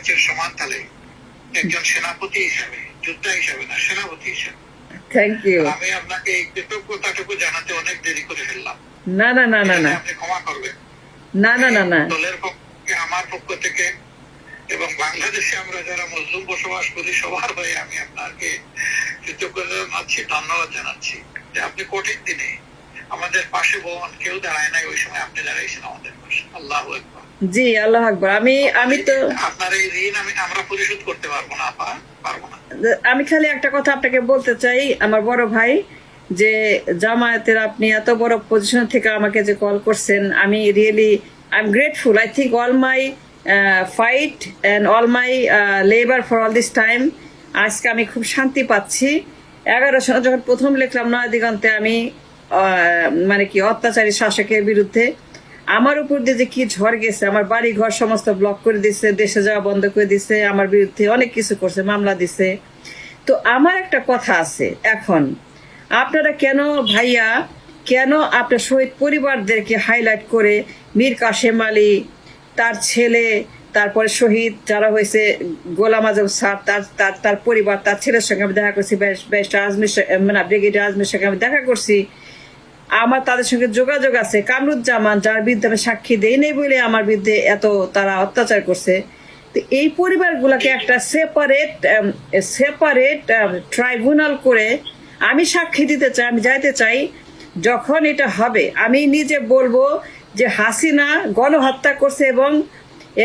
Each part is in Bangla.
ব্যাচের সমান তালে একজন সেনাপতি হিসাবে, যোদ্ধা হিসাবে না, সেনাপতি হিসাবে থ্যাংক ইউ। আমি আপনাকে এই কৃতজ্ঞতাটুকু জানাতে অনেক দেরি করে ফেললাম। না না না না না, আপনি ক্ষমা করবেন। না না না না, দলের পক্ষে, আমার পক্ষ থেকে এবং বাংলাদেশে আমরা যারা মুসলিম বসবাস করি সবার হয়ে আমি আপনাকে কৃতজ্ঞতা জানাচ্ছি, ধন্যবাদ জানাচ্ছি যে আপনি কঠিন দিনে আমাদের পাশে বহুন কেউ দাঁড়ায় নাই, ওই সময় আপনি দাঁড়াইছেন আমাদের পাশে। আল্লাহু আকবার। জি আল্লাহ আকবার। আমি তো আপনার এই ঋণ আমরা পরিশোধ করতে পারবো না, পারবো না। আমি খালি একটা কথা আপনাকে বলতে চাই, আমার বড় ভাই, যে জামায়াতের আপনি এত বড় পজিশন থেকে আমাকে যে কল করছেন, আমি really I am grateful. I think all my fight and all my labour for all this time, আজকে আমি খুব শান্তি পাচ্ছি। 11 সালে যখন প্রথম লিখলাম নয়া দিগন্তে, আমি মানে কি অত্যাচারী শাসকের বিরুদ্ধে, আমার উপর দিয়ে যে কি ঝড় গেছে, আমার বাড়ি ঘর সমস্ত ব্লক করে দিছে, দেশে যাওয়া বন্ধ করে দিছে, আমার বিরুদ্ধে অনেক কিছু করছে, মামলা দিছে। তো আমার একটা কথা আছে, এখন আপনারা কেন ভাইয়া, কেন আপনার শহীদ পরিবারদেরকে হাইলাইট করে মীর কাশেম আলী, তার ছেলে, তারপরে শহীদ যারা হয়েছে গোলাম আজম স্যার, তার পরিবার, তার ছেলের সঙ্গে আমি দেখা করছি, ব্যারিস্টার আজমির, মানে ব্রিগেডিয়ার আজমির সঙ্গে আমি দেখা করছি, আমার তাদের সঙ্গে যোগাযোগ আছে। কামরুজ্জামান, যার বিরুদ্ধে আমি সাক্ষী দেই নেই বলে আমার বিরুদ্ধে এত তারা অত্যাচার করছে। তো এই পরিবারগুলোকে একটা সেপারেট ট্রাইব্যুনাল করে আমি সাক্ষী দিতে চাই, আমি যাইতে চাই। যখন এটা হবে আমি নিজে বলবো যে হাসিনা গণহত্যা করছে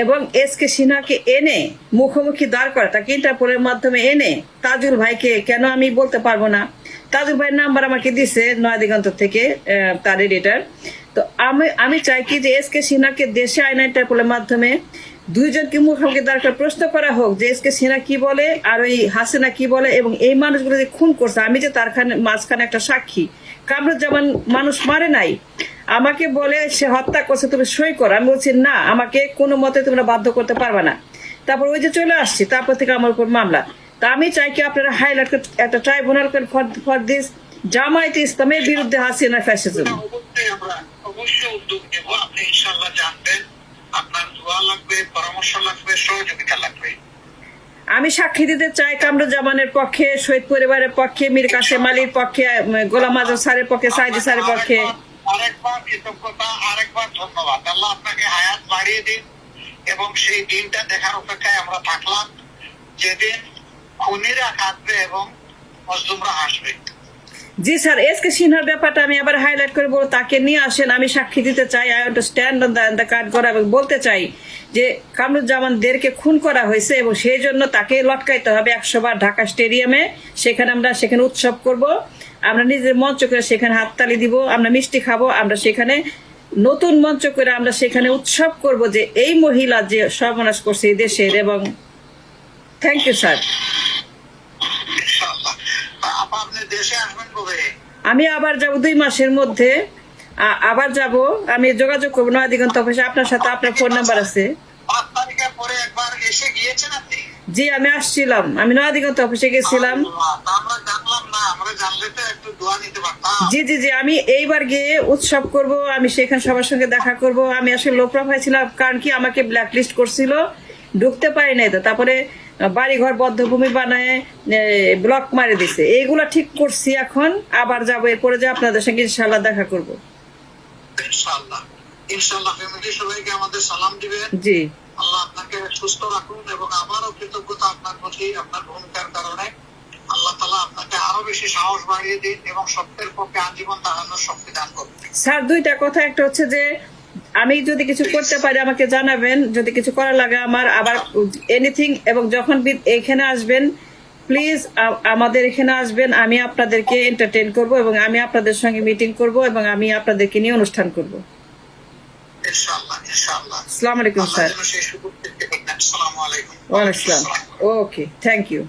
এবং এসকে সিনহাকে এনে মুখোমুখি দাঁড় করা, তাকে ইন্টারপোলের মাধ্যমে এনে তাজুল ভাইকে, কেন আমি বলতে পারবো না, তাজুল ভাইয়ের নাম্বার আমাকে দিছে নয়া দিগন্ত থেকে তার এডিটার। তো আমি চাই কি যে এসকে সিনহাকে দেশে আইনা ইন্টারপোলের মাধ্যমে দুইজনকে মুখোমুখি দাঁড় করে প্রশ্ন করা হোক যে এসকে সিনহা কি বলে আর ওই হাসিনা কি বলে, এবং এই মানুষগুলো যে খুন করছে, আমি যে তার মাঝখানে একটা সাক্ষী। কামরুজ্জামান মানুষ মারে নাই, আমাকে বলে সে হত্যা করছে, তুমি সই করো। আমি বলছি না, আমাকে কোনো মতে তোমরা বাধ্য করতে পারবে না। তারপর ওই যে চলে আসছি, তারপর থেকে আমার উপর মামলা। তা আমি চাই কি আপনারা হাইলাইট একটা ট্রাইব্যুনাল ফর দিস জামায়াতে ইসলামের বিরুদ্ধে হাসিনা ফ্যাসিজম। অবশ্যই উদ্যোগ নেব, আপনি ইনশাআল্লাহ জানবেন। আপনার দোয়া লাগবে, পরামর্শ লাগবে, সহযোগিতা লাগবে। আমি সাক্ষী দিতে চাই কামরুজ্জামানের পক্ষে, শহীদ পরিবারের পক্ষে, মীর কাশেম আলীর পক্ষে, গোলাম আজম স্যারের পক্ষে, সাইদি স্যারের পক্ষে। আরেকবার কৃতজ্ঞতা, আরেকবার ধন্যবাদ। আল্লাহ আপনাকে হায়াত বাড়িয়ে দিন এবং সেই দিনটা দেখার অপেক্ষায় আমরা থাকলাম, যেদিন খুনিরা কাঁদবে এবং মজলুমরা হাসবে। জি স্যার, এসকে সিনহার ব্যাপারটা আমি আবার হাইলাইট করে বলবো, তাকে নিয়ে আসেন, আমি সাক্ষী দিতে চাই। I want to stand on the card করা, এবং বলতে চাই যে কামরুজ্জামানদেরকে খুন করা হয়েছে এবং সেই জন্য তাকে লটকাইতে হবে 100 বার ঢাকা স্টেডিয়ামে। সেখানে উৎসব করব, আমরা নিজের মঞ্চ করে সেখানে হাততালি দিব, আমরা মিষ্টি খাবো, আমরা সেখানে নতুন মঞ্চ করে আমরা সেখানে উৎসব করব যে এই মহিলা যে সর্বনাশ করছে এই দেশের। এবং থ্যাংক ইউ স্যার। আমি আবার যাব 2 মাসের মধ্যে, আবার যাব। আমি যোগাযোগ করবো নয়া দিগন্ত অফিসে আপনার সাথে, আপনার ফোন নাম্বার আছে। জি আমি আসছিলাম, আমি নয়া দিগন্ত অফিসে গেছিলাম। জি জি জি, আমি এইবার গিয়ে উৎসব করব, আমি সেখানে সবার সঙ্গে দেখা করব। আমি আসলে লো প্রোফাইল ছিলাম, কারণ কি আমাকে ব্ল্যাকলিস্ট করছিল, ঢুকতে পারি নাই। তো তারপরে বাড়িঘর বদ্ধভূমি বানায় ব্লক মারে দিছে, এইগুলা ঠিক করছি। এখন আবার যাবো, এরপরে যে আপনাদের সঙ্গে ইনশাআল্লাহ দেখা করবো। সবাইকে আমাদের সালাম দিবেন। জি, আল্লাহ আপনাকে সুস্থ রাখুন এবং আবারও কৃতজ্ঞতা আপনার প্রতি, আপনার ভূমিকার কারণে। আল্লাহ তাআলা আপনাকে আরো বেশি সাহস বাড়িয়ে দিন এবং সত্যের পক্ষে আজীবন দাঁড়ানোর শক্তি দান করুন। স্যার 2টা কথা, একটা হচ্ছে যে আমি যদি কিছু করতে পারি আমাকে জানাবেন, যদি কিছু করা লাগে আমার, আবার এনিথিং। এবং যখন এখানে আসবেন প্লিজ আমাদের এখানে আসবেন, আমি আপনাদেরকে এন্টারটেইন করব এবং আমি আপনাদের সঙ্গে মিটিং করব এবং আমি আপনাদেরকে নিয়ে অনুষ্ঠান করব। ইনশাআল্লাহ ইনশাআল্লাহ। আসসালামু আলাইকুম স্যার। আসসালামু আলাইকুম। ওয়া আলাইকুম আসসালাম। ওকে, থ্যাংক ইউ।